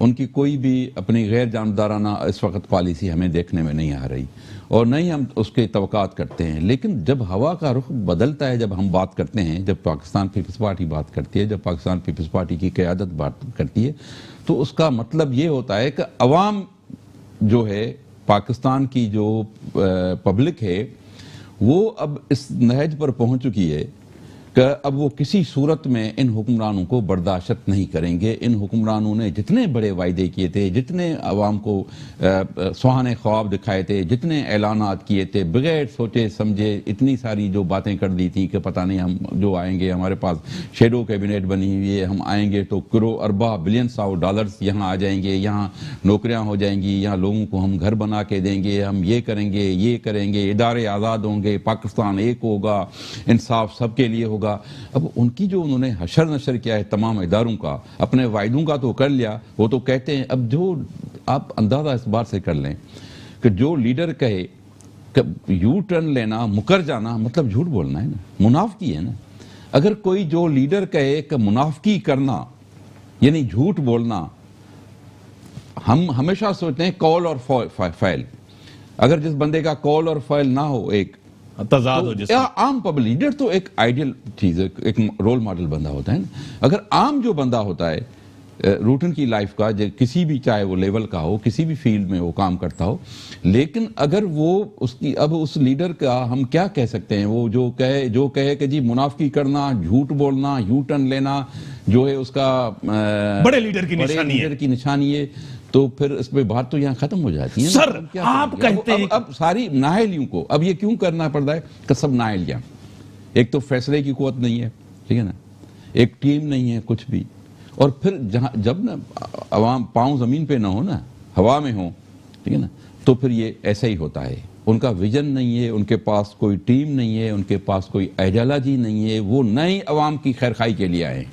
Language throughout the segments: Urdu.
ان کی کوئی بھی اپنی غیر جانبدارانہ اس وقت پالیسی ہمیں دیکھنے میں نہیں آ رہی، اور نہ ہی ہم اس کے توقعات کرتے ہیں. لیکن جب ہوا کا رخ بدلتا ہے، جب ہم بات کرتے ہیں، جب پاکستان پیپلز پارٹی بات کرتی ہے، جب پاکستان پیپلز پارٹی کی قیادت بات کرتی ہے، تو اس کا مطلب یہ ہوتا ہے کہ عوام جو ہے، پاکستان کی جو پبلک ہے، وہ اب اس نہج پر پہنچ چکی ہے کہ اب وہ کسی صورت میں ان حکمرانوں کو برداشت نہیں کریں گے. ان حکمرانوں نے جتنے بڑے وعدے کیے تھے، جتنے عوام کو سہانے خواب دکھائے تھے، جتنے اعلانات کیے تھے، بغیر سوچے سمجھے اتنی ساری جو باتیں کر دی تھی کہ پتہ نہیں ہم جو آئیں گے، ہمارے پاس شیڈو کیبنٹ بنی ہوئی ہے، ہم آئیں گے تو ارباں بلینس آف ڈالرز یہاں آ جائیں گے، یہاں نوکریاں ہو جائیں گی، یہاں لوگوں کو ہم گھر بنا کے دیں گے، ہم یہ کریں گے، یہ کریں گے، ادارے آزاد ہوں گے، پاکستان ایک ہوگا، انصاف سب کے لیے ہوگا. اب ان کی جو انہوں نے حشر نشر کیا ہے تمام اداروں کا، اپنے وعدوں کا تو کر لیا. وہ تو کہتے ہیں، اب جو آپ اندازہ اس بات سے کر لیں کہ جو لیڈر کہے کہ یو ٹرن لینا، مکر جانا، مطلب جھوٹ بولنا ہے نا، منافقی ہے نا. اگر کوئی جو لیڈر کہے کہ منافقی کرنا یعنی جھوٹ بولنا، ہم ہمیشہ سوچتے ہیں کال اور فعل. اگر جس بندے کا کال اور فعل نہ ہو، ایک تضاد ہو، جس عام پبلک لیڈر تو ایک آئیڈیل چیز ہے، ایک رول ماڈل بندہ ہوتا ہے نا. اگر عام جو بندہ ہوتا ہے روٹین کی لائف کا، کسی بھی چاہے وہ لیول کا ہو، کسی بھی فیلڈ میں وہ کام کرتا ہو، لیکن اگر وہ اس کی اب اس لیڈر کا ہم کیا کہہ سکتے ہیں، وہ جو کہے کہ جی منافقی کرنا، جھوٹ بولنا، یو ٹرن لینا جو ہے اس کا بڑے لیڈر کی نشانی ہے. تو پھر اس پہ بات تو یہاں ختم ہو جاتی ہے. سر آپ کہتے ہیں اب ساری نااہلیوں کو اب یہ کیوں کرنا پڑتا ہے کہ سب نااہلیاں، ایک تو فیصلے کی قوت نہیں ہے، ٹھیک ہے نا، ایک ٹیم نہیں ہے کچھ بھی، اور پھر جب نا عوام پاؤں زمین پہ نہ ہو نا، ہوا میں ہو، ٹھیک ہے نا، تو پھر یہ ایسا ہی ہوتا ہے. ان کا ویژن نہیں ہے، ان کے پاس کوئی ٹیم نہیں ہے، ان کے پاس کوئی آئیڈیالوجی نہیں ہے، وہ نئی عوام کی خیرخواہی کے لیے آئے.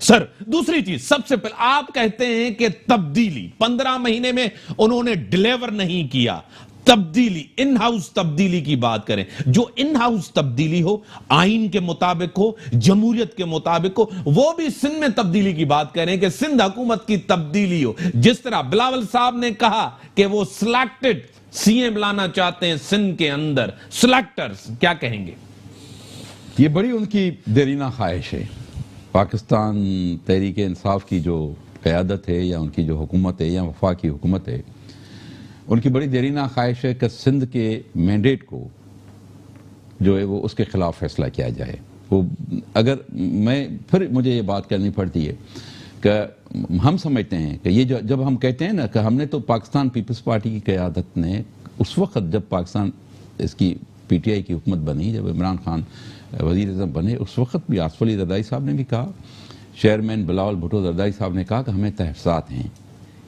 سر دوسری چیز، سب سے پہلے آپ کہتے ہیں کہ تبدیلی 15 مہینے میں انہوں نے ڈیلیور نہیں کیا. تبدیلی، ان ہاؤس تبدیلی کی بات کریں، جو ان ہاؤس تبدیلی ہو، آئین کے مطابق ہو، جمہوریت کے مطابق ہو. وہ بھی سندھ میں تبدیلی کی بات کریں کہ سندھ حکومت کی تبدیلی ہو. جس طرح بلاول صاحب نے کہا کہ وہ سلیکٹڈ سی ایم لانا چاہتے ہیں سندھ کے اندر، سلیکٹرز، کیا کہیں گے؟ یہ بڑی ان کی دیرینہ خواہش ہے. پاکستان تحریک انصاف کی جو قیادت ہے، یا ان کی جو حکومت ہے، یا وفاقی حکومت ہے، ان کی بڑی دیرینہ خواہش ہے کہ سندھ کے مینڈیٹ کو جو ہے وہ اس کے خلاف فیصلہ کیا جائے. وہ اگر پھر مجھے یہ بات کرنی پڑتی ہے کہ ہم سمجھتے ہیں کہ یہ جب ہم کہتے ہیں نا کہ ہم نے تو پاکستان پیپلز پارٹی کی قیادت نے اس وقت جب پاکستان اس کی پی ٹی آئی کی حکومت بنی، جب عمران خان وزیر اعظم بنے، اس وقت بھی آصف علی زرداری صاحب نے بھی کہا، چیئرمین بلاول بھٹو زرداری صاحب نے کہا کہ ہمیں تحفظات ہیں.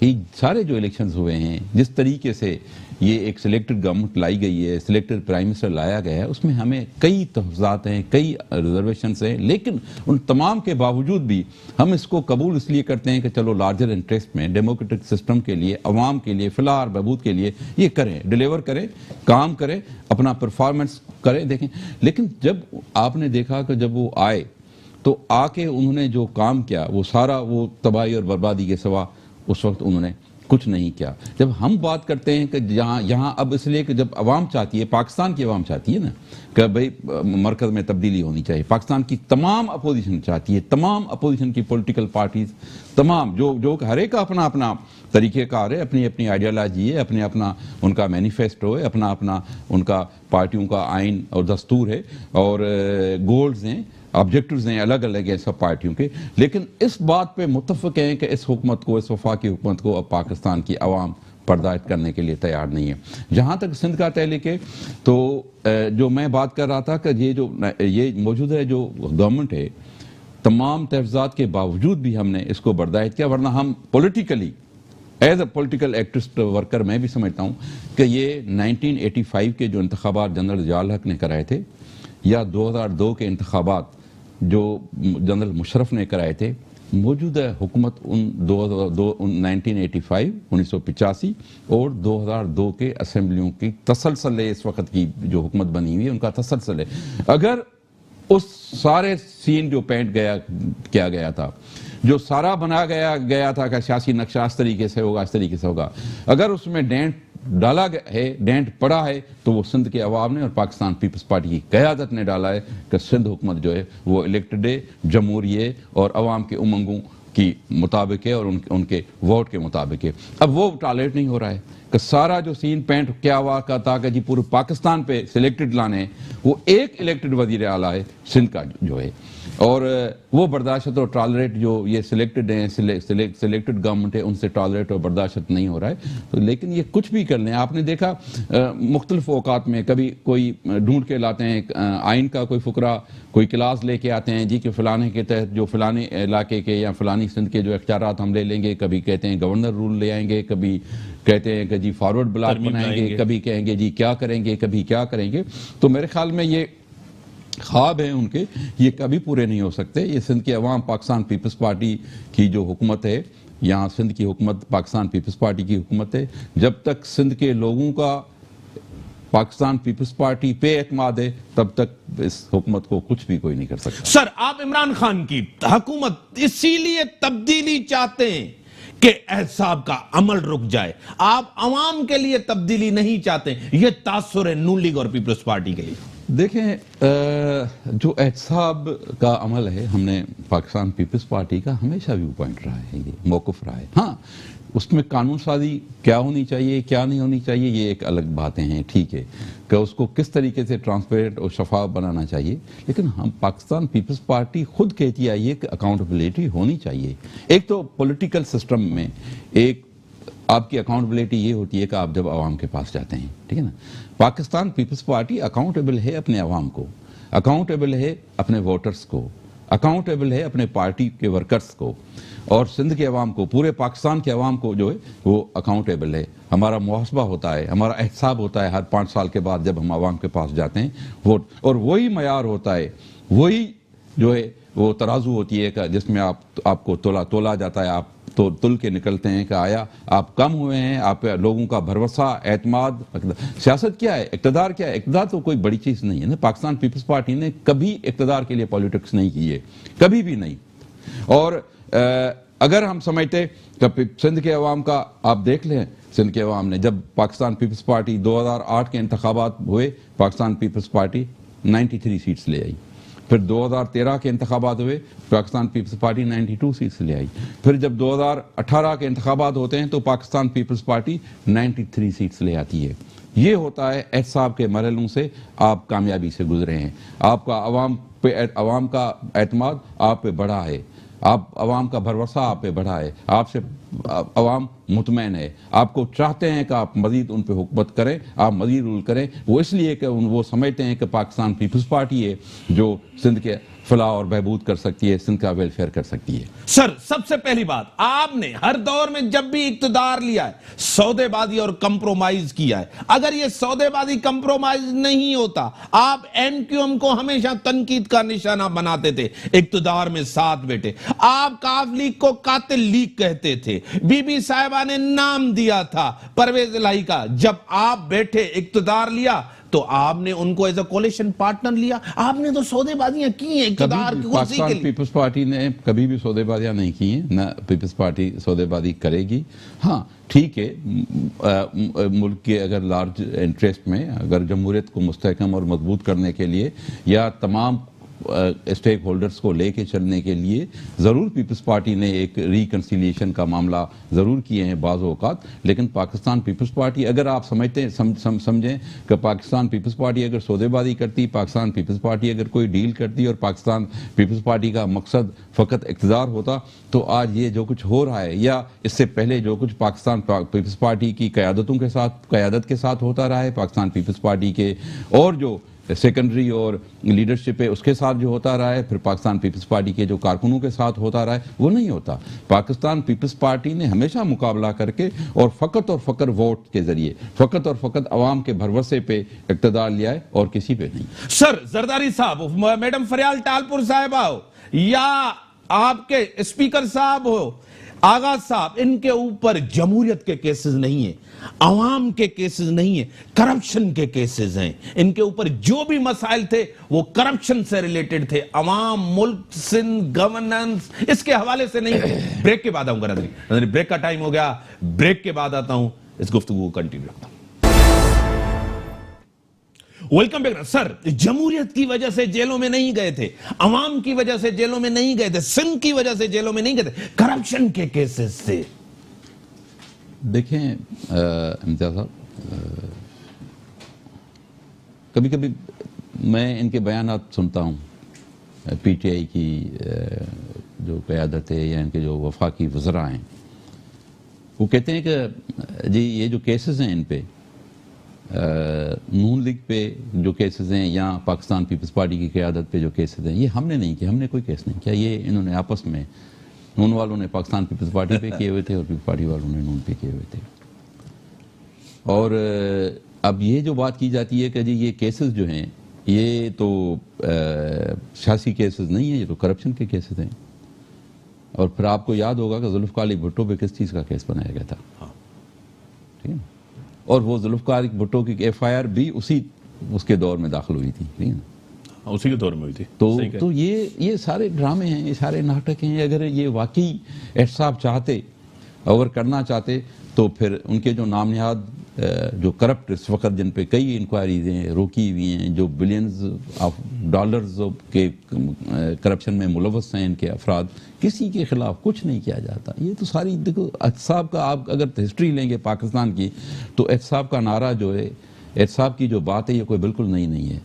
یہ سارے جو الیکشنز ہوئے ہیں، جس طریقے سے یہ ایک سلیکٹڈ گورنمنٹ لائی گئی ہے، سلیکٹڈ پرائم منسٹر لایا گیا ہے، اس میں ہمیں کئی تحفظات ہیں، کئی ریزرویشنز ہیں. لیکن ان تمام کے باوجود بھی ہم اس کو قبول اس لیے کرتے ہیں کہ چلو لارجر انٹرسٹ میں، ڈیموکریٹک سسٹم کے لیے، عوام کے لیے، فلاح اور بہبود کے لیے یہ کریں، ڈیلیور کریں، کام کریں، اپنا پرفارمنس کریں. دیکھیں، لیکن جب آپ نے دیکھا کہ جب وہ آئے تو آ کے انہوں نے جو کام کیا وہ سارا وہ تباہی اور بربادی کے سوا اس وقت انہوں نے کچھ نہیں کیا. جب ہم بات کرتے ہیں کہ یہاں اب اس لیے کہ جب عوام چاہتی ہے، پاکستان کی عوام چاہتی ہے نا کہ بھئی مرکز میں تبدیلی ہونی چاہیے، پاکستان کی تمام اپوزیشن چاہتی ہے، تمام اپوزیشن کی پولیٹیکل پارٹیز، تمام جو ہر ایک کا اپنا اپنا طریقہ کار ہے، اپنی اپنی آئیڈیالوجی ہے، اپنا ان کا مینیفیسٹو ہے، اپنا ان کا پارٹیوں کا آئین اور دستور ہے، اور گولز ہیں، آبجیکٹوز ہیں الگ الگ ہیں سب پارٹیوں کے. لیکن اس بات پہ متفق ہیں کہ اس حکومت کو، اس وفاقی حکومت کو اب پاکستان کی عوام برداشت کرنے کے لیے تیار نہیں ہے. جہاں تک سندھ کا تعلق ہے تو جو میں بات کر رہا تھا کہ یہ موجود ہے جو گورنمنٹ ہے، تمام تحفظات کے باوجود بھی ہم نے اس کو برداشت کیا. ورنہ ہم politically as a political activist worker میں بھی سمجھتا ہوں کہ یہ 1985 کے جو انتخابات جنرل ضیاء الحق نے کرائے تھے، یا 2002 کے انتخابات جو جنرل مشرف نے کرائے تھے، موجودہ حکومت 1985 اور 2002 کے اسمبلیوں کی تسلسل ہے. اس وقت کی جو حکومت بنی ہوئی ہے ان کا تسلسل ہے. اگر اس سارے سین جو پینٹ کیا گیا تھا جو سارا بنا گیا تھا کہ سیاسی نقشہ اس طریقے سے ہوگا، اس طریقے سے ہوگا، اگر اس میں ڈینٹ ڈالا ہے، ڈینٹ پڑا ہے، تو وہ سندھ کے عوام نے اور پاکستان پیپلز پارٹی کی قیادت نے ڈالا ہے کہ سندھ حکومت جو ہے وہ الیکٹڈ ہے، جمہوری ہے اور عوام کے امنگوں کی مطابق ہے اور ان کے ووٹ کے مطابق ہے۔ اب وہ ٹالریٹ نہیں ہو رہا ہے کہ سارا جو سین پینٹ کیا ہوا کا تھا کہ جی پورے پاکستان پہ سلیکٹڈ لانے، وہ ایک الیکٹڈ وزیر اعلیٰ ہے سندھ کا جو ہے، اور وہ برداشت اور ٹالریٹ جو یہ سلیکٹڈ ہیں، سلیکٹڈ گورنمنٹ ہے، ان سے ٹالریٹ اور برداشت نہیں ہو رہا ہے۔ لیکن یہ کچھ بھی کر لیں، آپ نے دیکھا مختلف اوقات میں کبھی کوئی ڈھونڈ کے لاتے ہیں آئین کا کوئی فقرہ، کوئی کلاس لے کے آتے ہیں جی کہ فلانے کے تحت جو فلانے علاقے کے یا فلانی سندھ کے جو اختیارات ہم لے لیں گے، کبھی کہتے ہیں گورنر رول لے آئیں گے، کبھی کہتے ہیں کہ جی فارورڈ بلاک بنائیں گے، کبھی کہیں گے جی کیا کریں گے، کبھی کیا کریں گے۔ تو میرے خیال میں یہ خواب ہیں ان کے، یہ کبھی پورے نہیں ہو سکتے۔ یہ سندھ کے عوام پاکستان پیپلز پارٹی کی جو حکومت ہے، یہاں سندھ کی حکومت پاکستان پیپلز پارٹی کی حکومت ہے، جب تک سندھ کے لوگوں کا پاکستان پیپلز پارٹی پہ اعتماد ہے تب تک اس حکومت کو کچھ بھی کوئی نہیں کر سکتا۔ سر، آپ عمران خان کی حکومت اسی لیے تبدیلی چاہتے ہیں کہ احزاب کا عمل رک جائے، آپ عوام کے لیے تبدیلی نہیں چاہتے، یہ تاثر ہے نون لیگ اور پیپلز پارٹی کے لیے؟ دیکھیں، جو احزاب کا عمل ہے، ہم نے پاکستان پیپلز پارٹی کا ہمیشہ ویو پوائنٹ رہا ہے، یہ موقف رہا ہے۔ ہاں، اس میں قانون سازی کیا ہونی چاہیے، کیا نہیں ہونی چاہیے، یہ ایک الگ باتیں ہیں، ٹھیک ہے کہ اس کو کس طریقے سے ٹرانسپیرنٹ اور شفاف بنانا چاہیے، لیکن ہم پاکستان پیپلز پارٹی خود کہتی آئی ہے کہ اکاؤنٹیبلٹی ہونی چاہیے۔ ایک تو پولیٹیکل سسٹم میں ایک آپ کی اکاؤنٹیبلٹی یہ ہوتی ہے کہ آپ جب عوام کے پاس جاتے ہیں، ٹھیک ہے نا۔ پاکستان پیپلز پارٹی اکاؤنٹیبل ہے اپنے عوام کو، اکاؤنٹیبل ہے اپنے ووٹرز کو، اکاؤنٹیبل ہے اپنے پارٹی کے ورکرز کو، اور سندھ کے عوام کو، پورے پاکستان کے عوام کو جو ہے وہ اکاؤنٹیبل ہے۔ ہمارا محاسبہ ہوتا ہے، ہمارا احتساب ہوتا ہے ہر 5 سال کے بعد جب ہم عوام کے پاس جاتے ہیں ووٹ، اور وہی معیار ہوتا ہے، وہی جو ہے وہ ترازو ہوتی ہے کہ جس میں آپ کو تولا جاتا ہے، آپ تو تل کے نکلتے ہیں کہ آیا آپ کم ہوئے ہیں، آپ لوگوں کا بھروسہ، اعتماد۔ سیاست کیا ہے، اقتدار کیا ہے؟ اقتدار تو کوئی بڑی چیز نہیں ہے نا۔ پاکستان پیپلز پارٹی نے کبھی اقتدار کے لیے پالیٹکس نہیں کی ہے، کبھی بھی نہیں۔ اور اگر ہم سمجھتے کہ سندھ کے عوام کا، آپ دیکھ لیں سندھ کے عوام نے جب پاکستان پیپلز پارٹی 2008 کے انتخابات ہوئے، پاکستان پیپلز پارٹی 93 سیٹس لے آئی۔ پھر 2013 کے انتخابات ہوئے، پاکستان پیپلز پارٹی 92 سیٹس لے آئی۔ پھر جب 2018 کے انتخابات ہوتے ہیں تو پاکستان پیپلز پارٹی 93 سیٹس لے آتی ہے۔ یہ ہوتا ہے احتساب کے مرحلوں سے آپ کامیابی سے گزرے ہیں، آپ کا عوام کا اعتماد آپ پہ بڑھا ہے، آپ عوام کا بھروسہ آپ پہ بڑھا ہے، آپ سے عوام مطمئن ہے، آپ کو چاہتے ہیں کہ آپ مزید ان پہ حکومت کریں، آپ مزید رول کریں۔ وہ اس لیے کہ وہ سمجھتے ہیں کہ پاکستان پیپلز پارٹی ہے جو سندھ کے فلاح اور بہبود کر سکتی ہے، سندھ کا ویلفیئر کر سکتی ہے۔ سر، سب سے پہلی بات، آپ نے ہر دور میں جب بھی اقتدار لیا ہے سودے بازی اور کمپرومائز کیا ہے۔ اگر یہ سودے بازی کمپرومائز نہیں ہوتا، آپ ایم کیو ایم کو ہمیشہ تنقید کا نشانہ بناتے تھے، اقتدار میں ساتھ بیٹھے۔ آپ کاف لیگ کو قاتل لیگ کہتے تھے، بی بی صاحبہ نے نام دیا تھا پرویز الہی کا۔ جب آپ بیٹھے اقتدار لیا تو آپ نے ان کو ایز اے کولیشن پارٹنر لیا۔ آپ نے تو سودے بازیاں کی ہیں اقتدار کی کرسی کے پاکستان لیے۔ پیپلز پارٹی نے کبھی بھی سودے بازیاں نہیں کی ہیں، نہ پیپلز پارٹی سودے بازی کرے گی۔ ہاں ٹھیک ہے، ملک کے اگر لارج انٹرسٹ میں، اگر جمہوریت کو مستحکم اور مضبوط کرنے کے لیے یا تمام اسٹیک ہولڈرز کو لے کے چلنے کے لیے ضرور پیپلز پارٹی نے ایک ریکنسیلیشن کا معاملہ ضرور کیے ہیں بعض اوقات، لیکن پاکستان پیپلز پارٹی، اگر آپ سمجھیں کہ پاکستان پیپلز پارٹی اگر سودے بازی کرتی، پاکستان پیپلز پارٹی اگر کوئی ڈیل کرتی اور پاکستان پیپلز پارٹی کا مقصد فقط اقتدار ہوتا، تو آج یہ جو کچھ ہو رہا ہے یا اس سے پہلے جو کچھ پاکستان پیپلز پارٹی کی قیادت کے ساتھ ہوتا رہا ہے، پاکستان پیپلز پارٹی کے اور جو سیکنڈری اور لیڈرشپ ہے اس کے ساتھ جو ہوتا رہا ہے، پھر پاکستان پیپلز پارٹی کے جو کارکنوں کے ساتھ ہوتا رہا ہے، وہ نہیں ہوتا۔ پاکستان پیپلز پارٹی نے ہمیشہ مقابلہ کر کے اور فقط ووٹ کے ذریعے، فقط اور فقط عوام کے بھروسے پہ اقتدار لیا ہے اور کسی پہ نہیں۔ سر، زرداری صاحب، میڈم فریال ٹالپور صاحبہ ہو یا آپ کے اسپیکر صاحب ہو، آغاز صاحب ان کے اوپر جمہوریت کے کیسز نہیں ہیں, عوام کے کیسز نہیں ہیں, کرپشن کے کیسز ہیں. ان کے اوپر جو بھی مسائل تھے وہ کرپشن سے ریلیٹڈ تھے, عوام, ملک, سندھ, گورننس, اس کے حوالے سے نہیں تھے. بریک کے بعد آؤں گا ناظرین, بریک کا ٹائم ہو گیا, بریک کے بعد آتا ہوں, اس گفتگو کو کنٹینیو رکھتا ہوں. Welcome back. سر, جمہوریت کی وجہ سے جیلوں میں نہیں گئے تھے, عوام کی وجہ سے جیلوں میں نہیں گئے تھے, سندھ کی وجہ سے جیلوں میں نہیں گئے تھے, کرپشن کے کیسز سے. دیکھیں امتیاز صاحب, کبھی کبھی میں ان کے بیانات سنتا ہوں, پی ٹی آئی کی جو قیادت ہے یا ان کے جو وفاقی وزراء ہیں, وہ کہتے ہیں کہ جی یہ جو کیسز ہیں ان پہ, نون لیگ پہ جو کیسز ہیں یا پاکستان پیپلز پارٹی کی قیادت پہ جو کیسز ہیں, یہ ہم نے نہیں کیا, ہم نے کوئی کیس نہیں کیا, یہ انہوں نے آپس میں, نون والوں نے پاکستان پیپلز پارٹی پہ کیے ہوئے تھے اور پیپلز پارٹی والوں نے نون پہ کیے ہوئے تھے. اور اب یہ جو بات کی جاتی ہے کہ جی یہ کیسز جو ہیں یہ تو سیاسی کیسز نہیں ہیں, یہ تو کرپشن کے کیسز ہیں. اور پھر آپ کو یاد ہوگا کہ ذوالفقار علی بھٹو پہ کس چیز کا کیس بنایا گیا تھا, ٹھیک ہے, اور وہ ذوالفقار بھٹو کی ایف آئی آر بھی اس کے دور میں داخل ہوئی تھی, ٹھیک ہے, اسی کے دور میں ہوئی تھی. تو یہ سارے ڈرامے ہیں, یہ سارے ناٹک ہیں. اگر یہ واقعی احتساب چاہتے اور کرنا چاہتے تو پھر ان کے جو نام نہاد جو کرپٹ اس وقت جن پہ کئی انکوائریز ہیں روکی ہوئی ہیں, جو بلینز آف ڈالرز کے کرپشن میں ملوث ہیں ان کے افراد, کسی کے خلاف کچھ نہیں کیا جاتا. یہ تو ساری دیکھو احتساب کا, آپ اگر ہسٹری لیں گے پاکستان کی تو احتساب کا نعرہ جو ہے, احتساب کی جو بات ہے یہ کوئی بالکل نئی نہیں ہے.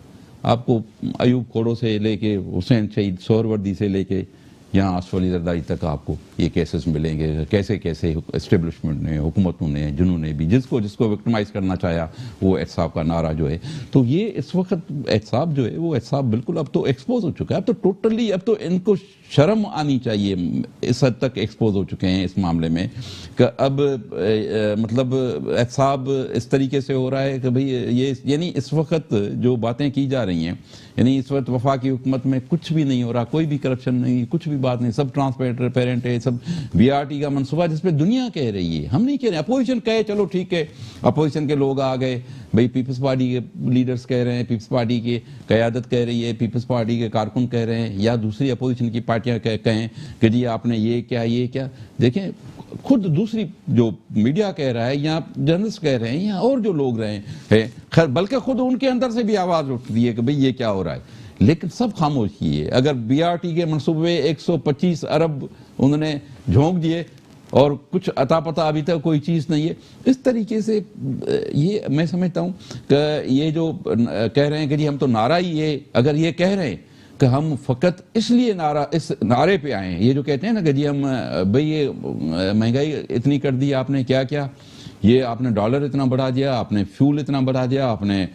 آپ کو ایوب کوڑو سے لے کے حسین شہید سہروردی سے لے کے یہاں آصف علی زرداری تک آپ کو یہ کیسز ملیں گے. کیسے کیسے اسٹیبلشمنٹ نے, حکومتوں نے, جنہوں نے بھی جس کو وکٹمائز کرنا چاہیا وہ احتساب کا نعرہ جو ہے. تو یہ اس وقت احتساب جو ہے وہ احتساب بالکل اب تو ایکسپوز ہو چکا ہے. اب تو ٹوٹلی, اب تو ان کو شرم آنی چاہیے, اس حد تک ایکسپوز ہو چکے ہیں اس معاملے میں کہ اب مطلب احتساب اس طریقے سے ہو رہا ہے کہ بھئی یہ, یعنی اس وقت جو باتیں کی جا رہی ہیں, یعنی اس وقت وفاقی حکومت میں کچھ بھی نہیں ہو رہا, کوئی بھی کرپشن نہیں, کچھ بھی بات نہیں, سب ٹرانسپیرنٹ ہے, سب بی آر ٹی کا منصوبہ جس پہ دنیا کہہ رہی ہے, ہم نہیں کہہ رہے. اپوزیشن کہے چلو ٹھیک ہے, اپوزیشن کے لوگ آ گئے, بھئی پیپلز پارٹی کے لیڈرز کہہ رہے ہیں, پیپلز پارٹی کی قیادت کہہ رہی ہے, پیپلز پارٹی کے کارکن کہہ رہے ہیں, یا دوسری اپوزیشن کی پارٹیاں کہیں کہ جی آپ نے یہ کیا. دیکھیں خود دوسری جو میڈیا کہہ رہا ہے یا جرنلسٹ کہہ رہے ہیں یا اور جو لوگ رہے ہیں, بلکہ خود ان کے اندر سے بھی آواز اٹھتی ہے کہ بھئی یہ کیا ہو رہا ہے, لیکن سب خاموش کیے. اگر بی آر ٹی کے منصوبے 125 ارب انہوں نے جھونک دیے اور کچھ عطا پتہ ابھی تک کوئی چیز نہیں ہے. اس طریقے سے یہ میں سمجھتا ہوں کہ یہ جو کہہ رہے ہیں کہ جی ہم تو نعرہ ہی ہے, اگر یہ کہہ رہے ہیں کہ ہم فقط اس لیے اس نعرے پہ آئے ہیں, یہ جو کہتے ہیں نا کہ جی ہم بھئی یہ مہنگائی اتنی کر دی آپ نے, کیا یہ آپ نے ڈالر اتنا بڑھا دیا, آپ نے فیول اتنا بڑھا دیا, آپ نے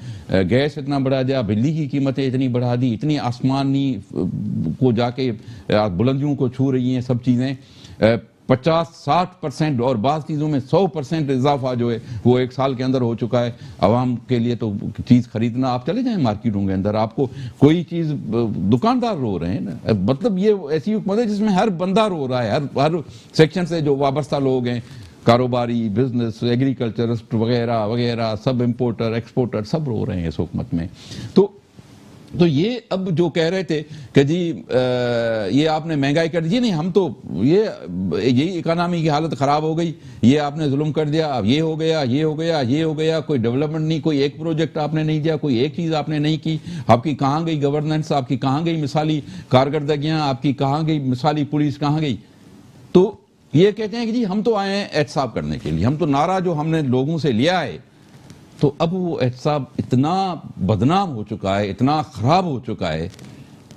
گیس اتنا بڑھا دیا, بجلی کی قیمتیں اتنی بڑھا دی, اتنی آسمانی کو جا کے بلندیوں کو چھو رہی ہیں سب چیزیں, 50-60% اور بعض چیزوں میں 100% اضافہ جو ہے وہ ایک سال کے اندر ہو چکا ہے. عوام کے لیے تو چیز خریدنا, آپ چلے جائیں مارکیٹوں کے اندر, آپ کو کوئی چیز, دکاندار رو رہے ہیں نا, مطلب یہ ایسی حکومت ہے جس میں ہر بندہ رو رہا ہے, ہر سیکشن سے جو وابستہ لوگ ہیں, کاروباری, بزنس, ایگریکلچرسٹ وغیرہ وغیرہ, سب امپورٹر ایکسپورٹر سب رو رہے ہیں اس حکومت میں. تو یہ اب جو کہہ رہے تھے کہ جی یہ آپ نے مہنگائی کر دی, نہیں ہم تو یہی اکانومی کی حالت خراب ہو گئی, یہ آپ نے ظلم کر دیا, اب یہ ہو گیا, کوئی ڈیولپمنٹ نہیں, کوئی ایک پروجیکٹ آپ نے نہیں دیا, کوئی ایک چیز آپ نے نہیں کی, آپ کی کہاں گئی گورننس, آپ کی کہاں گئی مثالی کارکردگیاں, آپ کی کہاں گئی مثالی پولیس, کہاں گئی. تو یہ کہتے ہیں کہ جی ہم تو آئے ہیں احتساب کرنے کے لیے, ہم تو نعرہ جو ہم نے لوگوں سے لیا ہے, تو اب وہ احتساب اتنا بدنام ہو چکا ہے, اتنا خراب ہو چکا ہے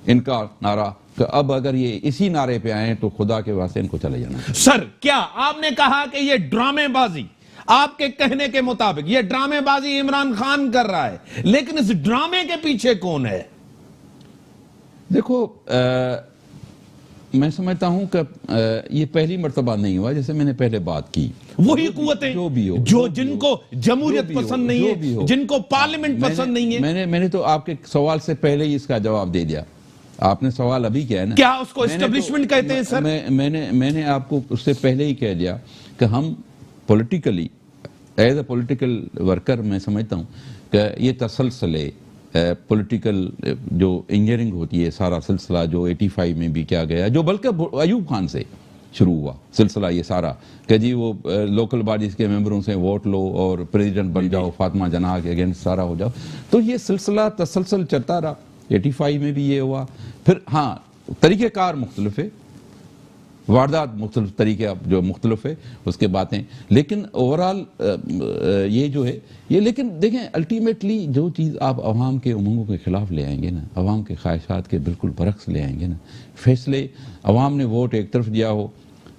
ان کا نعرہ, کہ اب اگر یہ اسی نعرے پہ آئیں تو خدا کے واسطے ان کو چلے جانا. سر کیا آپ نے کہا کہ یہ ڈرامے بازی, آپ کے کہنے کے مطابق یہ ڈرامے بازی عمران خان کر رہا ہے, لیکن اس ڈرامے کے پیچھے کون ہے؟ دیکھو میں سمجھتا ہوں کہ یہ پہلی مرتبہ نہیں ہوا, جیسے میں نے پہلے بات کی, وہی قوتیں جو جن کو جمہوریت پسند نہیں ہے, جن کو پارلیمنٹ پسند نہیں ہے. میں نے تو آپ کے سوال سے پہلے ہی اس کا جواب دے دیا آپ نے سوال ابھی کیا ہے نا, کیا اس کو اسٹیبلشمنٹ کہتے ہیں سر؟ میں نے آپ کو اس سے پہلے ہی کہہ دیا کہ ہم politically as a political worker میں سمجھتا ہوں کہ یہ تسلسل پولیٹیکل جو انجینئرنگ ہوتی ہے, سارا سلسلہ جو 85 میں بھی کیا گیا, جو بلکہ ایوب خان سے شروع ہوا سلسلہ یہ سارا, کہ جی وہ لوکل باڈیز کے ممبروں سے ووٹ لو اور پریزیڈنٹ بن جاؤ, فاطمہ جناح کے اگینسٹ سارا ہو جاؤ. تو یہ سلسلہ تسلسل چلتا رہا, 85 میں بھی یہ ہوا. پھر ہاں طریقہ کار مختلف ہے, واردات مختلف طریقے جو مختلف ہے اس کے باتیں, لیکن اوورال یہ جو ہے یہ, لیکن دیکھیں الٹیمیٹلی جو چیز آپ عوام کے امنگوں کے خلاف لے آئیں گے نا, عوام کے خواہشات کے بالکل برعکس لے آئیں گے نا, فیصلے عوام نے ووٹ ایک طرف دیا ہو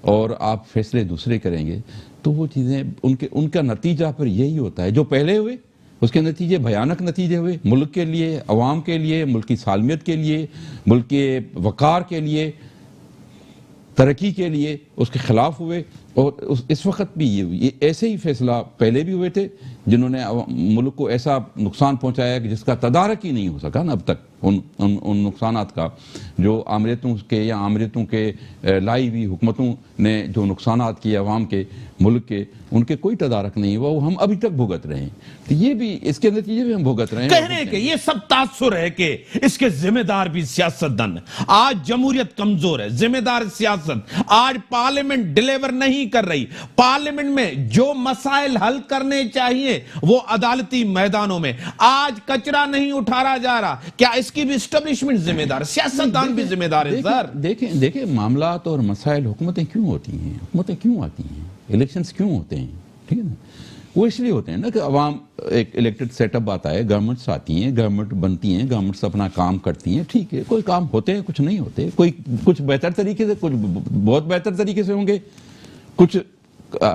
اور آپ فیصلے دوسرے کریں گے, تو وہ چیزیں ان کا نتیجہ پھر یہی ہوتا ہے جو پہلے ہوئے اس کے نتیجے بھیانک نتیجے ہوئے, ملک کے لیے, عوام کے لیے, ملک کی سالمیت کے لیے, ملک کے وقار کے لیے, ترقی کے لیے اس کے خلاف ہوئے. اور اس وقت بھی یہ ایسے ہی فیصلہ پہلے بھی ہوئے تھے جنہوں نے ملک کو ایسا نقصان پہنچایا کہ جس کا تدارک ہی نہیں ہو سکا نا اب تک, ان نقصانات کا جو آمریتوں کے یا آمریتوں کے لائی ہوئی حکومتوں نے جو نقصانات کیے عوام کے, ملک کے, ان کے کوئی تدارک نہیں ہوا, وہ ہم ابھی تک بھگت رہے ہیں. تو یہ بھی اس کے نتیجے بھی ہم بھگت رہے ہیں. کہنے کہ یہ سب تاثر ہے کہ اس کے ذمہ دار بھی سیاستدان. آج جمہوریت کمزور ہے, ذمہ دار سیاست. آج پارلیمنٹ ڈیلیور نہیں کر رہی. پارلیمنٹ میں جو مسائل حل کرنے چاہیے وہ عدالتی میدانوں میں. آج کچرا نہیں اٹھارا جا رہا, کیا اس کی بھی اسٹیبلشمنٹ ذمہ دار, سیاستدان بھی ذمہ دار ہے سر؟ دیکھیں معاملات اور مسائل, حکومتیں کیوں ہوتی ہیں, حکومتیں کیوں آتی ہیں, الیکشنز کیوں ہوتے ہیں, ٹھیک ہے نا, وہ اس لیے ہوتے ہیں نا کہ عوام ایک الیکٹڈ سیٹ اپ آتا ہے, گورنمنٹس آتی ہیں, گورنمنٹ بنتی ہیں, گورنمنٹس اپنا کام کرتی ہیں, ٹھیک ہے, کوئی کام ہوتے ہیں کچھ نہیں ہوتے, کچھ بہتر طریقے سے, کچھ بہت بہتر طریقے سے ہوں گے, کچھ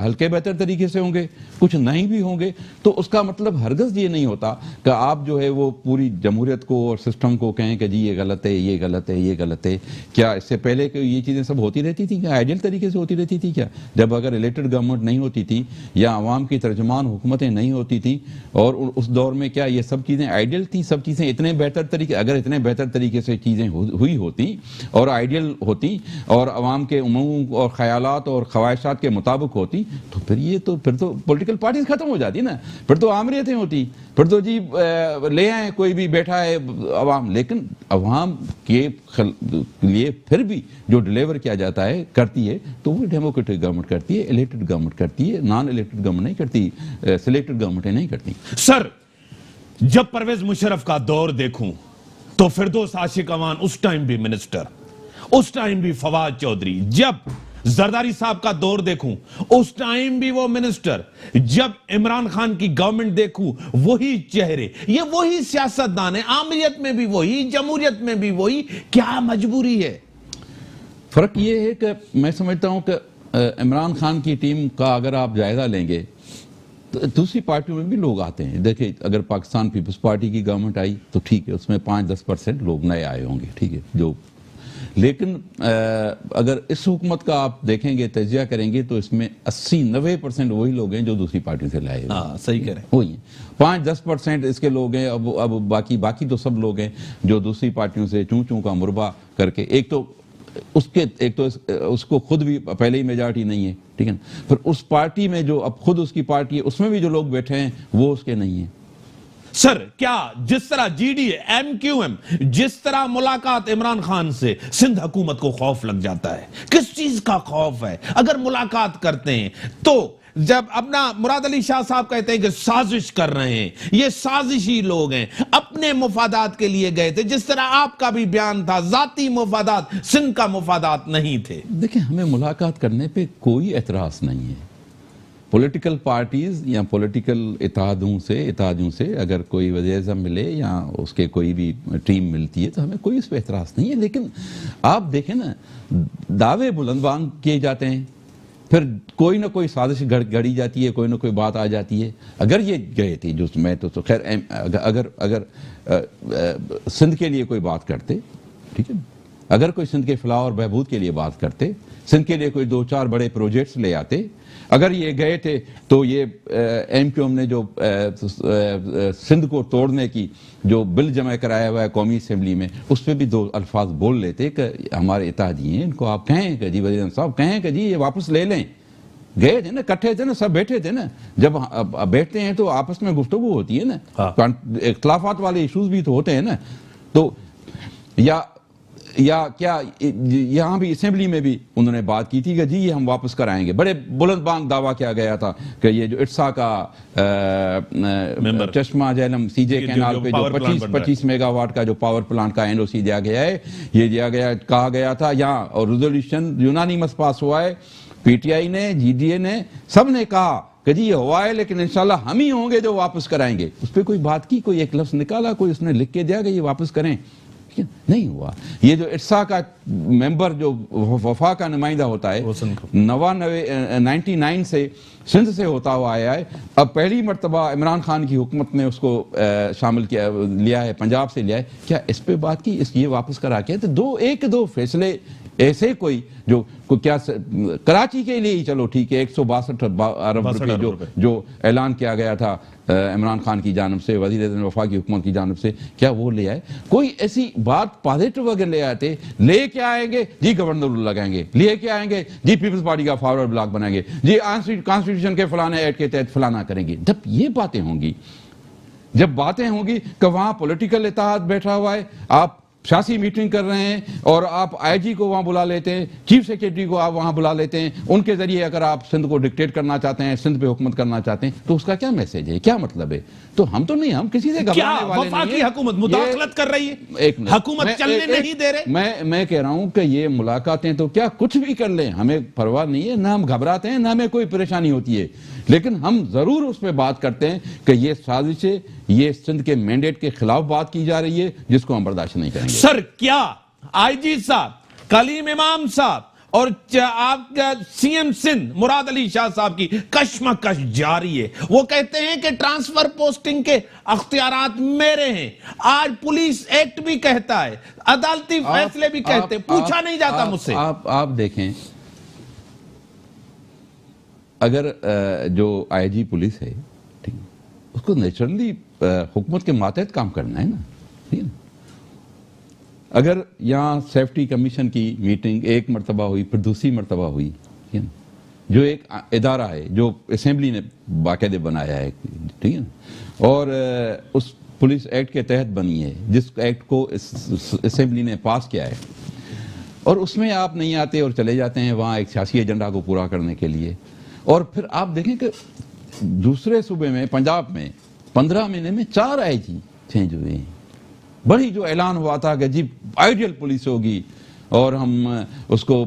ہلکے بہتر طریقے سے ہوں گے, کچھ نہیں بھی ہوں گے. تو اس کا مطلب ہرگز یہ نہیں ہوتا کہ آپ جو ہے وہ پوری جمہوریت کو اور سسٹم کو کہیں کہ جی یہ غلط ہے, یہ غلط ہے, یہ غلط ہے. کیا اس سے پہلے کہ یہ چیزیں سب ہوتی رہتی تھیں, کیا آئیڈیل طریقے سے ہوتی رہتی تھی؟ کیا جب اگر الیکٹڈ گورنمنٹ نہیں ہوتی تھی یا عوام کی ترجمان حکومتیں نہیں ہوتی تھیں, اور اس دور میں کیا یہ سب چیزیں آئیڈیل تھیں؟ سب چیزیں اتنے بہتر طریقے, اگر اتنے بہتر طریقے سے چیزیں ہوئی ہوتی اور آئیڈیل ہوتی اور عوام کے امنگوں اور خیالات اور خواہشات کے مطابق ہوتی, تو پھر تو پولیٹیکل پارٹیز ختم ہو جاتی نا, پھر تو آمریتیں ہوتی, پھر تو جی لے آئیں کوئی بھی بیٹھا ہے عوام. لیکن عوام کے لیے پھر بھی جو ڈیلیور کیا جاتا ہے کرتی ہے تو وہ ڈیموکریٹک گورنمنٹ کرتی ہے, الیکٹڈ گورنمنٹ کرتی ہے, نان الیکٹڈ گورنمنٹ نہیں کرتی, سلیکٹڈ گورنمنٹیں نہیں کرتی. سر جب پرویز مشرف کا دور دیکھوں تو فردوس عاشق امان اس ٹائم بھی منسٹر, اس ٹائم بھی فواد چودھری. جب زرداری صاحب کا دور دیکھوں اس ٹائم بھی وہ منسٹر, جب عمران خان کی گورنمنٹ دیکھوں وہی چہرے, یہ وہی سیاستدان ہیں, آمریت میں بھی وہی, جمہوریت میں بھی وہی. کیا مجبوری ہے؟ فرق یہ ہے کہ میں سمجھتا ہوں کہ عمران خان کی ٹیم کا اگر آپ جائزہ لیں گے تو دوسری پارٹیوں میں بھی لوگ آتے ہیں. دیکھیں اگر پاکستان پیپلز پارٹی کی گورنمنٹ آئی تو ٹھیک ہے, اس میں 5-10% لوگ نئے آئے ہوں گے, ٹھیک ہے جو, لیکن اگر اس حکومت کا آپ دیکھیں گے, تجزیہ کریں گے, تو اس میں 80-90% وہی لوگ ہیں جو دوسری پارٹی سے لائے ہوئے. ہاں صحیح کہہ رہے ہیں. وہی ہیں 5-10% اس کے لوگ ہیں. اب باقی تو سب لوگ ہیں جو دوسری پارٹیوں سے چوں کا مربع کر کے, ایک تو اس کو خود بھی پہلے ہی میجارٹی نہیں ہے, ٹھیک ہے نا, پھر اس پارٹی میں جو اب خود اس کی پارٹی ہے اس میں بھی جو لوگ بیٹھے ہیں وہ اس کے نہیں ہیں. سر کیا جس طرح G D M Q M, جس طرح ملاقات عمران خان سے سندھ حکومت کو خوف لگ جاتا ہے؟ کس چیز کا خوف ہے؟ اگر ملاقات کرتے ہیں تو جب اپنا مراد علی شاہ صاحب کہتے ہیں کہ سازش کر رہے ہیں, یہ سازشی لوگ ہیں, اپنے مفادات کے لیے گئے تھے, جس طرح آپ کا بھی بیان تھا ذاتی مفادات, سندھ کا مفادات نہیں تھے. دیکھیں ہمیں ملاقات کرنے پہ کوئی اعتراض نہیں ہے. پولیٹیکل پارٹیز یا پولیٹیکل اتحادیوں سے اگر کوئی وزیر اعظم ملے یا اس کے کوئی بھی ٹیم ملتی ہے تو ہمیں کوئی اس پہ اعتراض نہیں ہے. لیکن آپ دیکھیں نا, دعوے بلند بانگ کیے جاتے ہیں, پھر کوئی نہ کوئی سازش گھڑی جاتی ہے, کوئی نہ کوئی بات آ جاتی ہے. اگر یہ گئے تھے جو میں تو خیر اگر سندھ کے لیے کوئی بات کرتے, ٹھیک ہے, اگر کوئی سندھ کے فلاح اور بہبود کے لیے بات کرتے، سندھ کے لیے کوئی 2-4 بڑے پروجیکٹس لے آتے، اگر یہ گئے تھے تو یہ ایم کیو ایم نے جو سندھ کو توڑنے کی جو بل جمع کرایا ہوا ہے قومی اسمبلی میں، اس پہ بھی 2 الفاظ بول لیتے کہ ہمارے اتحادی ہیں، ان کو آپ کہیں کہ جی وزیر صاحب کہیں کہ جی یہ واپس لے لیں. گئے تھے نا، کٹھے تھے نا، سب بیٹھے تھے نا. جب بیٹھتے ہیں تو آپس میں گفتگو ہوتی ہے نا، اختلافات والے ایشوز بھی تو ہوتے ہیں نا. تو یا کیا یہاں بھی اسمبلی میں بھی انہوں نے بات کی تھی کہ جی یہ ہم واپس کرائیں گے. بڑے بلند بانگ دعویٰ کیا گیا تھا کہ یہ جو اٹسا کا چشمہ جہلم سی جے کینال پہ جو 25 میگا واٹ کا جو پاور پلانٹ کا این او سی دیا گیا ہے، یہ دیا گیا، کہا گیا تھا یہاں، اور ریزولوشن یونانیمس پاس ہوا ہے. پی ٹی آئی نے، جی ڈی اے نے، سب نے کہا کہ جی یہ ہوا ہے لیکن انشاءاللہ ہم ہی ہوں گے جو واپس کرائیں گے. اس پہ کوئی بات کی، کوئی ایک لفظ نکالا، کوئی اس نے لکھ کے دیا کہ یہ واپس کریں؟ نہیں ہوا. یہ جو اٹسا کا ممبر جو وفا کا نمائندہ ہوتا ہے 99 سے سندھ سے ہوتا ہوا آیا ہے، اب پہلی مرتبہ عمران خان کی حکومت نے اس کو شامل کیا، لیا ہے، پنجاب سے لیا ہے. کیا اس پہ بات کی؟ اس یہ واپس کرا کے تو 1-2 فیصلے ایسے کوئی جو کیا کراچی کے لیے ہی چلو ٹھیک ہے 162 ارب روپے جو اعلان کیا گیا تھا عمران خان کی جانب سے، وزیر اعظم وفاقی کی حکومت کی جانب سے، کیا وہ لے آئے؟ کوئی ایسی بات پازیٹو اگر لے آتے، لے کے آئیں گے جی گورنر لگائیں گے، لے کے آئیں گے جی پیپلز پارٹی کا فارورڈ بلاک بنائیں گے، جی کانسٹیٹیوشن کے فلانے ایڈ کے تحت فلانا کریں گے. جب یہ باتیں ہوں گی، جب باتیں ہوں گی کہ وہاں پولیٹیکل اتحاد بیٹھا ہوا ہے، آپ سیاسی میٹنگ کر رہے ہیں اور آپ آئی جی کو وہاں بلا لیتے ہیں، چیف سیکریٹری کو آپ وہاں بلا لیتے ہیں، ان کے ذریعے اگر آپ سندھ کو ڈکٹیٹ کرنا چاہتے ہیں، سندھ پہ حکومت کرنا چاہتے ہیں، تو اس کا کیا میسج ہے، کیا مطلب ہے؟ تو ہم تو نہیں، ہم کسی سے گھبرانے والے نہیں ہیں. وفاقی حکومت مداخلت کر رہی ہے، حکومت چلنے نہیں دے رہے. میں کہہ رہا ہوں کہ یہ ملاقاتیں تو کیا کچھ بھی کر لیں، ہمیں پرواہ نہیں ہے، نہ ہم گھبراتے ہیں، نہ ہمیں کوئی پریشانی ہوتی ہے، لیکن ہم ضرور اس پہ بات کرتے ہیں کہ یہ سازش ہے، یہ سندھ کے مینڈیٹ کے خلاف بات کی جا رہی ہے، جس کو ہم برداشت نہیں کریں گے. سر کیا آئی جی صاحب، کلیم امام صاحب اور آپ کا سی ایم سندھ مراد علی شاہ صاحب کی کشمکش جاری ہے؟ وہ کہتے ہیں کہ ٹرانسفر پوسٹنگ کے اختیارات میرے ہیں. آج پولیس ایکٹ بھی کہتا ہے، عدالتی فیصلے بھی کہتے ہیں، پوچھا نہیں جاتا مجھ سے. آپ دیکھیں، اگر جو آئی جی پولیس ہے اس کو نیچرلی حکومت کے ماتحت کام کرنا ہے نا. ٹھیک ہے، اگر یہاں سیفٹی کمیشن کی میٹنگ ایک مرتبہ ہوئی، پھر دوسری مرتبہ ہوئی، جو ایک ادارہ ہے جو اسمبلی نے باقاعدہ بنایا ہے، ٹھیک ہے، اور اس پولیس ایکٹ کے تحت بنی ہے، جس ایکٹ کو اسمبلی نے پاس کیا ہے، اور اس میں آپ نہیں آتے اور چلے جاتے ہیں وہاں ایک سیاسی ایجنڈا کو پورا کرنے کے لیے. اور پھر آپ دیکھیں کہ دوسرے صوبے میں، پنجاب میں 15 مہینے میں 4 آئی جی چینج ہوئے ہیں. بڑی جو اعلان ہوا تھا کہ جی آئیڈیل پولیس ہوگی اور ہم اس کو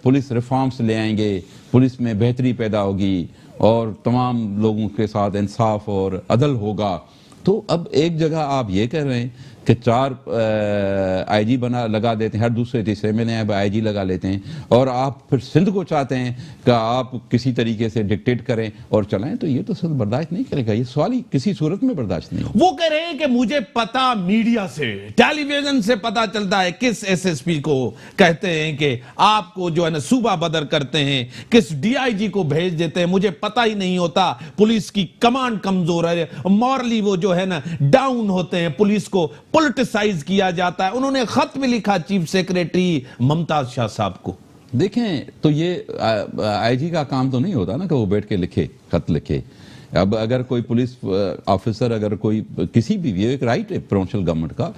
پولیس ریفارمز لے آئیں گے، پولیس میں بہتری پیدا ہوگی اور تمام لوگوں کے ساتھ انصاف اور عدل ہوگا. تو اب ایک جگہ آپ یہ کہہ رہے ہیں کہ 4 آئی جی لگا دیتے ہیں، ہر دوسرے تیسرے میں نئے آئی جی لگا لیتے ہیں، اور آپ پھر سندھ کو چاہتے ہیں کہ آپ کسی طریقے سے ڈکٹیٹ کریں اور چلائیں. تو یہ تو سندھ برداشت نہیں کرے گا، یہ سوال ہی کسی صورت میں برداشت نہیں. وہ کہہ رہے ہیں کہ مجھے پتا میڈیا سے، ٹیلی ویژن سے پتا چلتا ہے کس ایس ایس پی کو کہتے ہیں کہ آپ کو جو ہے نا صوبہ بدر کرتے ہیں، کس ڈی آئی جی کو بھیج دیتے ہیں، مجھے پتا ہی نہیں ہوتا. پولیس کی کمانڈ کمزور ہے، مورلی وہ جو ہے نا ڈاؤن ہوتے ہیں، پولیس کو پولیٹیسائز کیا جاتا ہے. انہوں نے خط بھی لکھا چیف سیکریٹری ممتاز شاہ صاحب کو. دیکھیں تو یہ آئی جی کا کام تو نہیں ہوتا نا کہ وہ بیٹھ کے لکھے، خط لکھے. اب اگر کوئی پولیس آفیسر، اگر کوئی کسی بھی، یہ ایک رائٹ ہے پروونشل گورنمنٹ کا،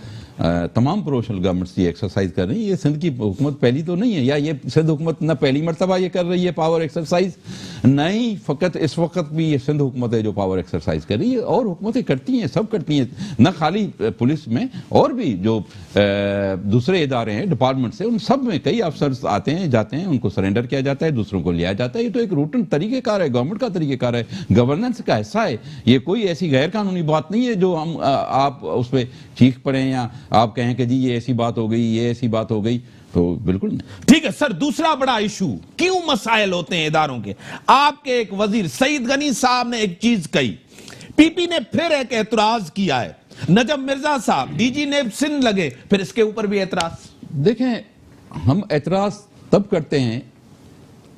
تمام پروونشل گورنمنٹس یہ ایکسرسائز کر رہی ہے. یہ سندھ کی حکومت پہلی تو نہیں ہے، یا یہ سندھ حکومت نہ پہلی مرتبہ یہ کر رہی ہے پاور ایکسرسائز، نہ ہی فقط اس وقت بھی یہ سندھ حکومت ہے جو پاور ایکسرسائز کر رہی ہے. اور حکومتیں کرتی ہیں، سب کرتی ہیں، نہ خالی پولیس میں، اور بھی جو دوسرے ادارے ہیں ڈپارٹمنٹ سے، ان سب میں کئی افسرز آتے ہیں جاتے ہیں، ان کو سرنڈر کیا جاتا ہے، دوسروں کو لیا جاتا ہے. یہ تو ایک روٹن طریقہ کار ہے، گورنمنٹ کا طریقہ کار ہے، گورننس کا حصہ ہے. یہ کوئی ایسی غیر قانونی بات نہیں ہے جو ہم آپ اس پہ چیخ پڑیں یا آپ کہیں کہ جی یہ ایسی بات ہو گئی، یہ ایسی بات ہو گئی. تو بالکل نہیں. ٹھیک ہے سر، دوسرا بڑا ایشو، کیوں مسائل ہوتے ہیں اداروں کے؟ آپ کے ایک وزیر سعید غنی صاحب نے ایک چیز کہی، پی پی نے پھر ایک اعتراض کیا ہے، نجم مرزا صاحب ڈی جی نیب سندھ لگے، پھر اس کے اوپر بھی اعتراض. دیکھیں ہم اعتراض تب کرتے ہیں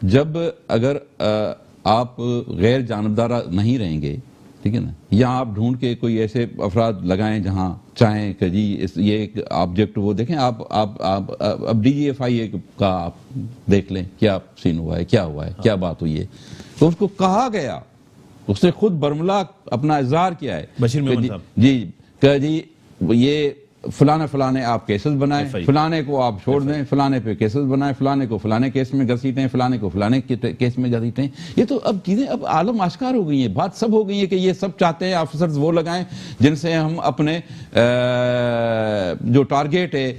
جب اگر آپ غیر جانبدارہ نہیں رہیں گے، ٹھیک ہے نا، یا آپ ڈھونڈ کے کوئی ایسے افراد لگائیں جہاں چاہیں کہ جی یہ ایک آبجیکٹ وہ دیکھیں، آپ اب ڈی جی ایف آئی اے کا آپ دیکھ لیں کیا سین ہوا ہے، کیا ہوا ہے، کیا بات ہوئی ہے. تو اس کو کہا گیا، اس نے خود برملا اپنا اظہار کیا ہے بشیر محمد صاحب جی کہ جی یہ فلانے آپ کیسز بنائیں، فلانے کو آپ چھوڑ دیں، فلانے پہ کیسز بنائیں، فلانے کو فلانے کیس میں گھسیٹیں، فلانے کو فلانے کیس میں گھسیٹیں. یہ تو اب چیزیں اب عالم آشکار ہو گئی ہیں، بات سب ہو گئی ہے کہ یہ سب چاہتے ہیں آفیسرز وہ لگائیں جن سے ہم اپنے جو ٹارگیٹ ہے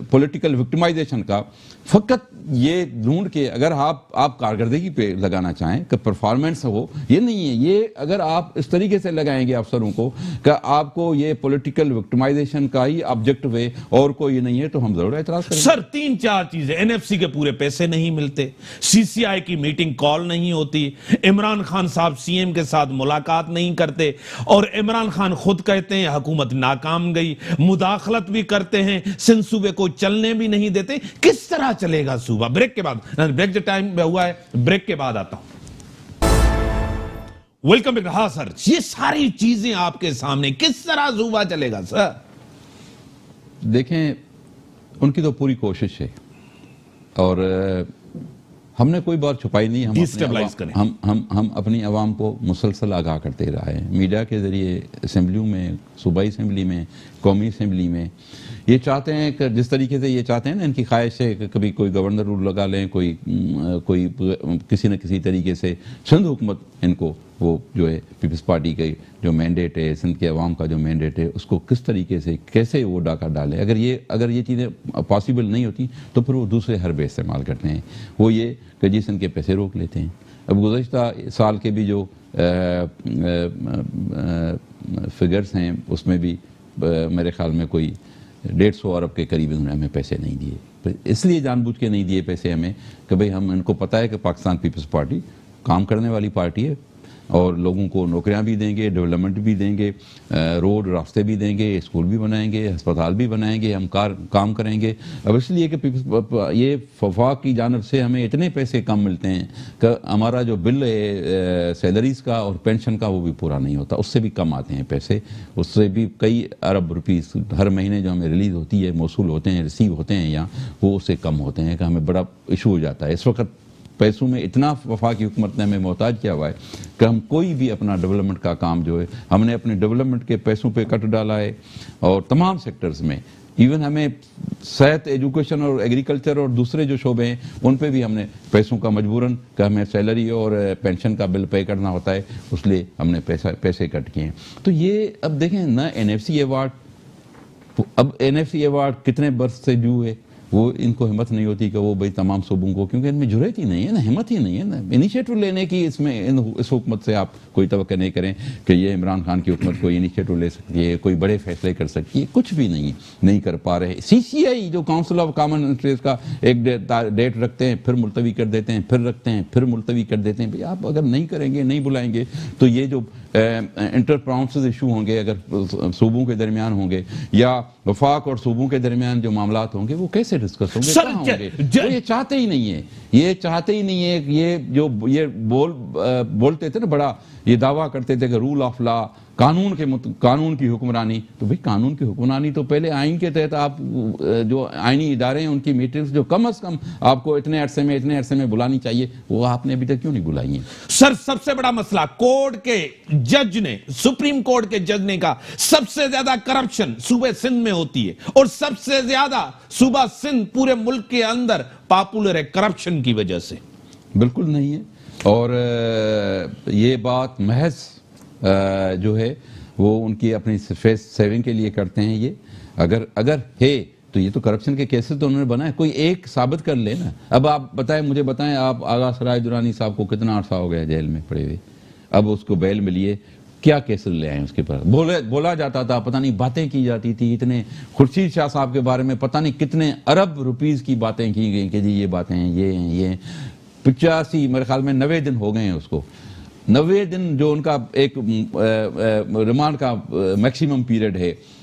پولیٹیکل وکٹمائزیشن کا، فقط یہ ڈھونڈ کے اگر آپ کارکردگی پہ لگانا چاہیں کہ پرفارمنس ہو، یہ نہیں ہے. یہ اگر آپ اس طریقے سے لگائیں گے افسروں کو کہ آپ کو یہ پولیٹیکل وکٹمائزیشن کا ہی آبجیکٹو ہے اور کوئی نہیں ہے، تو ہم ضرور اعتراض کریں گے. سر 3-4 چیزیں، این ایف سی کے پورے پیسے نہیں ملتے، سی سی آئی کی میٹنگ کال نہیں ہوتی، عمران خان صاحب سی ایم کے ساتھ ملاقات نہیں کرتے، اور عمران خان خود کہتے ہیں حکومت ناکام گئی، مداخلت بھی کرتے ہیں، سندھ صوبے کو چلنے بھی نہیں دیتے. کس طرح چلے گا صوبہ؟ بریک کے بعد، بریک جو ٹائم میں ہوا ہے، بریک کے بعد آتا ہوں. Welcome back. ہاں سر، یہ ساری چیزیں آپ کے سامنے، کس طرح صوبہ چلے گا سر؟ دیکھیں ان کی تو پوری کوشش ہے، اور ہم نے کوئی بات چھپائی نہیں. ہم اپنی عوام کو مسلسل آگاہ کرتے رہے ہیں، میڈیا کے ذریعے، اسمبلیوں میں، صوبائی اسمبلی میں، قومی اسمبلی میں. یہ چاہتے ہیں کہ جس طریقے سے یہ چاہتے ہیں نا، ان کی خواہش ہے کہ کبھی کوئی گورنر رول لگا لیں، کوئی کسی نہ کسی طریقے سے سندھ حکومت ان کو وہ جو ہے پیپلز پارٹی کے جو مینڈیٹ ہے، سندھ کے عوام کا جو مینڈیٹ ہے، اس کو کس طریقے سے کیسے وہ ڈاکہ ڈالے. اگر یہ چیزیں پاسبل نہیں ہوتی تو پھر وہ دوسرے حربے استعمال کرتے ہیں. وہ یہ کہ جی سندھ کے پیسے روک لیتے ہیں. اب گزشتہ سال کے بھی جو فگرز ہیں اس میں بھی میرے خیال میں کوئی 150 ارب کے قریب انہوں نے ہمیں پیسے نہیں دیے. اس لیے جان بوجھ کے نہیں دیے پیسے ہمیں کہ بھئی ہم ان کو پتہ ہے کہ پاکستان پیپلز پارٹی کام کرنے والی پارٹی ہے، اور لوگوں کو نوکریاں بھی دیں گے، ڈیولپمنٹ بھی دیں گے، روڈ راستے بھی دیں گے، اسکول بھی بنائیں گے، ہسپتال بھی بنائیں گے، ہم کام کریں گے. اب اس لیے کہ یہ وفاق کی جانب سے ہمیں اتنے پیسے کم ملتے ہیں کہ ہمارا جو بل ہے سیلریز کا اور پینشن کا وہ بھی پورا نہیں ہوتا، اس سے بھی کم آتے ہیں پیسے. اس سے بھی کئی ارب روپیز ہر مہینے جو ہمیں ریلیز ہوتی ہے، موصول ہوتے ہیں، ریسیو ہوتے ہیں یہاں، وہ اس سے کم ہوتے ہیں کہ ہمیں بڑا ایشو ہو جاتا ہے. اس وقت پیسوں میں اتنا وفاقی حکومت نے ہمیں محتاج کیا ہوا ہے کہ ہم کوئی بھی اپنا ڈیولپمنٹ کا کام جو ہے، ہم نے اپنے ڈیولپمنٹ کے پیسوں پہ کٹ ڈالا ہے، اور تمام سیکٹرز میں، ایون ہمیں صحت، ایجوکیشن اور ایگریکلچر اور دوسرے جو شعبے ہیں ان پہ بھی ہم نے پیسوں کا مجبوراً کہ ہمیں سیلری اور پینشن کا بل پے کرنا ہوتا ہے، اس لیے ہم نے پیسے کٹ کیے ہیں. تو یہ اب دیکھیں نہ این ایف سی ایوارڈ، اب این ایف سی ایوارڈ کتنے برس سے جو ہے وہ ان کو ہمت نہیں ہوتی کہ وہ بھئی تمام صوبوں کو، کیونکہ ان میں جرأت ہی نہیں ہے نا، ہمت ہی نہیں ہے نا انیشیٹو لینے کی. اس حکومت سے آپ کوئی توقع نہیں کریں کہ یہ عمران خان کی حکومت کوئی انیشیٹو لے سکتی ہے، کوئی بڑے فیصلے کر سکتی ہے. کچھ بھی نہیں کر پا رہے. سی سی آئی جو کاؤنسل آف کامن انٹرسٹ کا ایک ڈیٹ رکھتے ہیں، پھر ملتوی کر دیتے ہیں، پھر رکھتے ہیں، پھر ملتوی کر دیتے ہیں. بھئی آپ اگر نہیں کریں گے، نہیں بلائیں گے، تو یہ جو انٹر پراؤنسز ایشو ہوں گے اگر صوبوں کے درمیان ہوں گے، یا وفاق اور صوبوں کے درمیان جو معاملات ہوں گے، وہ کیسے ڈسکس ہوں گے، کہاں ہوں گے؟ وہ یہ چاہتے ہی نہیں ہے. یہ چاہتے ہی نہیں ہے. یہ جو یہ بولتے تھے نا، بڑا یہ دعویٰ کرتے تھے کہ رول آف لا، قانون کی حکمرانی. تو بھئی قانون کی حکمرانی تو پہلے آئین کے تحت آپ جو آئینی ادارے ہیں ان کی میٹنگز جو کم از کم آپ کو اتنے عرصے میں بلانی چاہیے، وہ آپ نے ابھی تک کیوں نہیں بلائی ہیں؟ سر سب سے بڑا مسئلہ کورٹ کے جج نے، سپریم کورٹ کے جج نے کہا سب سے زیادہ کرپشن صوبے سندھ میں ہوتی ہے، اور سب سے زیادہ صوبہ سندھ پورے ملک کے اندر پاپولر ہے کرپشن کی وجہ سے. بالکل نہیں ہے. اور یہ بات محض جو ہے وہ ان کی اپنی فیس سیونگ کے لیے کرتے ہیں. یہ اگر ہے تو یہ تو کرپشن کے کیسز تو انہوں نے بنائے، کوئی ایک ثابت کر لے نا. اب آپ مجھے بتائیں آپ آغا سرائے درانی صاحب کو کتنا عرصہ ہو گیا جیل میں پڑے ہوئے، اب اس کو بیل ملی ہے، کیا کیسز لے آئے اس کے پر؟ بولا جاتا تھا، پتہ نہیں باتیں کی جاتی تھی، اتنے خورشید شاہ صاحب کے بارے میں پتہ نہیں کتنے ارب روپیز کی باتیں کی گئی کہ جی یہ باتیں ہیں، یہ 85 میرے خیال میں 90 دن ہو گئے ہیں اس کو. 90 دن جو ان کا ایک ریمانڈ کا میکسیمم پیریڈ ہے،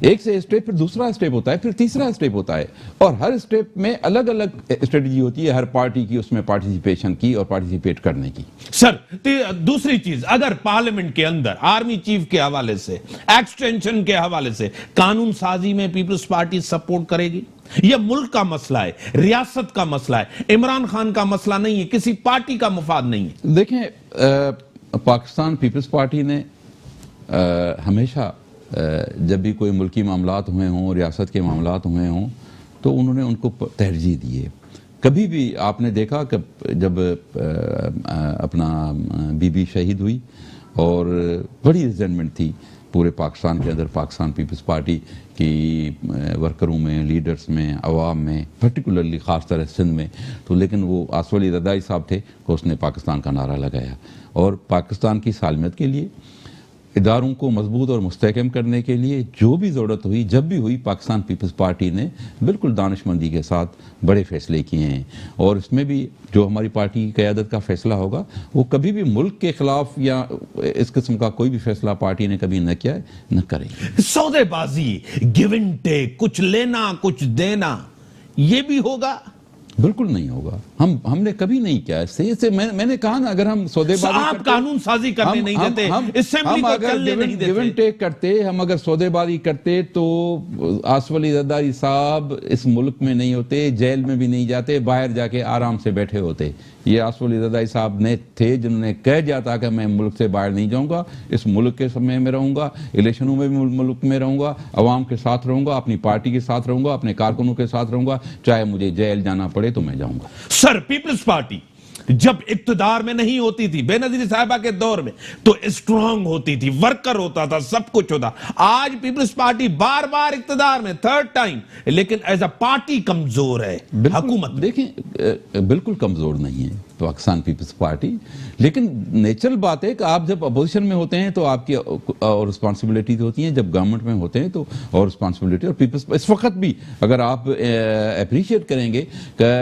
ایک سے اسٹیپ پھر دوسرا اسٹیپ ہوتا ہے، پھر تیسرا اسٹیپ ہوتا ہے، اور ہر اسٹیپ میں الگ الگ اسٹریٹجی ہوتی ہے ہر پارٹی کی، اس میں پارٹیسپیشن کی اور پارٹیسپیٹ کرنے کی۔ سر دوسری چیز، اگر پارلیمنٹ کے اندر آرمی چیف کے حوالے سے، ایکسٹینشن کے حوالے سے قانون سازی میں پیپلز پارٹی سپورٹ کرے گی؟ یہ ملک کا مسئلہ ہے، ریاست کا مسئلہ ہے، عمران خان کا مسئلہ نہیں ہے، کسی پارٹی کا مفاد نہیں ہے۔ دیکھیں، پاکستان پیپلز پارٹی نے ہمیشہ جب بھی کوئی ملکی معاملات ہوئے ہوں، ریاست کے معاملات ہوئے ہوں، تو انہوں نے ان کو ترجیح دی ہے۔ کبھی بھی آپ نے دیکھا کہ جب اپنا بی بی شہید ہوئی اور بڑی ریزنمنٹ تھی پورے پاکستان کے اندر پاکستان پیپلز پارٹی کی ورکروں میں، لیڈرز میں، عوام میں، پرٹیکولرلی خاص طرح سندھ میں، تو لیکن وہ آصف علی زرداری صاحب تھے کہ اس نے پاکستان کا نعرہ لگایا، اور پاکستان کی سالمیت کے لیے، اداروں کو مضبوط اور مستحکم کرنے کے لیے جو بھی ضرورت ہوئی، جب بھی ہوئی، پاکستان پیپلز پارٹی نے بالکل دانش مندی کے ساتھ بڑے فیصلے کیے ہیں، اور اس میں بھی جو ہماری پارٹی کی قیادت کا فیصلہ ہوگا وہ کبھی بھی ملک کے خلاف یا اس قسم کا کوئی بھی فیصلہ پارٹی نے کبھی نہ کیا ہے، نہ کرے گی۔ سودے بازی، گیو اینڈ ٹیک، کچھ لینا کچھ دینا، یہ بھی ہوگا؟ بالکل نہیں ہوگا، ہم نے کبھی نہیں کیا ہے۔ میں نے کہا نا، اگر ہم سودے بازی آپ قانون سازی کرنے نہیں دیتے، اسمبلی کو چلنے نہیں دیتے، گیو اینڈ ٹیک کرتے، ہم اگر سودے بازی کرتے تو آصف علی زرداری صاحب اس ملک میں نہیں ہوتے، جیل میں بھی نہیں جاتے، باہر جا کے آرام سے بیٹھے ہوتے۔ یہ آصف علی زرداری صاحب نے تھے جنہوں نے کہہ دیا تھا کہ میں ملک سے باہر نہیں جاؤں گا، اس ملک کے سمے میں رہوں گا، الیکشنوں میں بھی ملک میں رہوں گا، عوام کے ساتھ رہوں گا، اپنی پارٹی کے ساتھ رہوں گا، اپنے کارکنوں کے ساتھ رہوں گا، چاہے مجھے جیل جانا پڑے تو میں جاؤں گا۔ سر پیپلز پارٹی جب اقتدار میں نہیں ہوتی تھی، بے نظیر صاحبہ کے دور میں، تو اسٹرانگ ہوتی تھی، ورکر ہوتا تھا، سب کچھ ہوتا۔ آج پیپلز پارٹی بار بار اقتدار میں، تھرڈ ٹائم، لیکن ایز اے پارٹی کمزور ہے حکومت۔ دیکھیں، بالکل کمزور نہیں ہے پاکستان پیپلز پارٹی، لیکن نیچرل بات ہے کہ آپ جب اپوزیشن میں ہوتے ہیں تو آپ کی اور رسپانسبلٹی ہوتی ہیں، جب گورنمنٹ میں ہوتے ہیں تو اور رسپانسبلٹی، اور پیپلز اس وقت بھی اگر آپ اپریشیٹ کریں گے کہ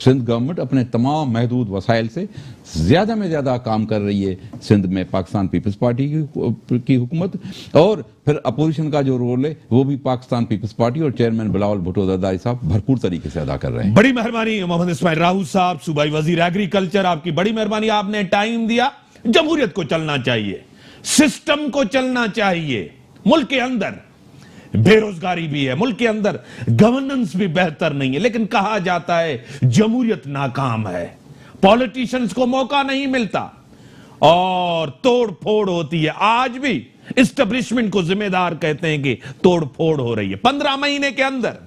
سندھ گورنمنٹ اپنے تمام محدود وسائل سے زیادہ میں زیادہ کام کر رہی ہے سندھ میں پاکستان پیپلز پارٹی کی حکومت، اور پھر اپوزیشن کا جو رول ہے وہ بھی پاکستان پیپلز پارٹی اور چیئرمین بلاول بھٹو زرداری صاحب بھرپور طریقے سے ادا کر رہے ہیں۔ بڑی مہربانی محمد اسماعیل راہو صاحب، صوبائی وزیر ایگریکلچر، آپ کی بڑی مہربانی، آپ نے ٹائم دیا۔ جمہوریت کو چلنا چاہیے، سسٹم کو چلنا چاہیے، ملک کے اندر بے روزگاری بھی ہے، ملک کے اندر گورننس بھی بہتر نہیں ہے، لیکن کہا جاتا ہے جمہوریت ناکام ہے، پولیٹیشنز کو موقع نہیں ملتا اور توڑ پھوڑ ہوتی ہے۔ آج بھی اسٹیبلشمنٹ کو ذمہ دار کہتے ہیں کہ توڑ پھوڑ ہو رہی ہے۔ 15 مہینے کے اندر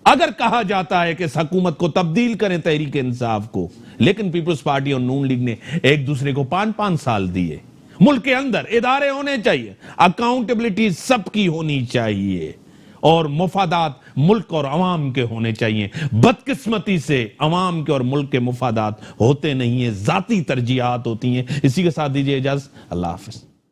اگر کہا جاتا ہے کہ اس حکومت کو تبدیل کریں تحریک انصاف کو، لیکن پیپلز پارٹی اور نون لیگ نے ایک دوسرے کو 5 سال دیے۔ ملک کے اندر ادارے ہونے چاہیے، اکاؤنٹیبلٹی سب کی ہونی چاہیے، اور مفادات ملک اور عوام کے ہونے چاہیے۔ بدقسمتی سے عوام کے اور ملک کے مفادات ہوتے نہیں ہیں، ذاتی ترجیحات ہوتی ہیں۔ اسی کے ساتھ دیجیے اجازت، اللہ حافظ۔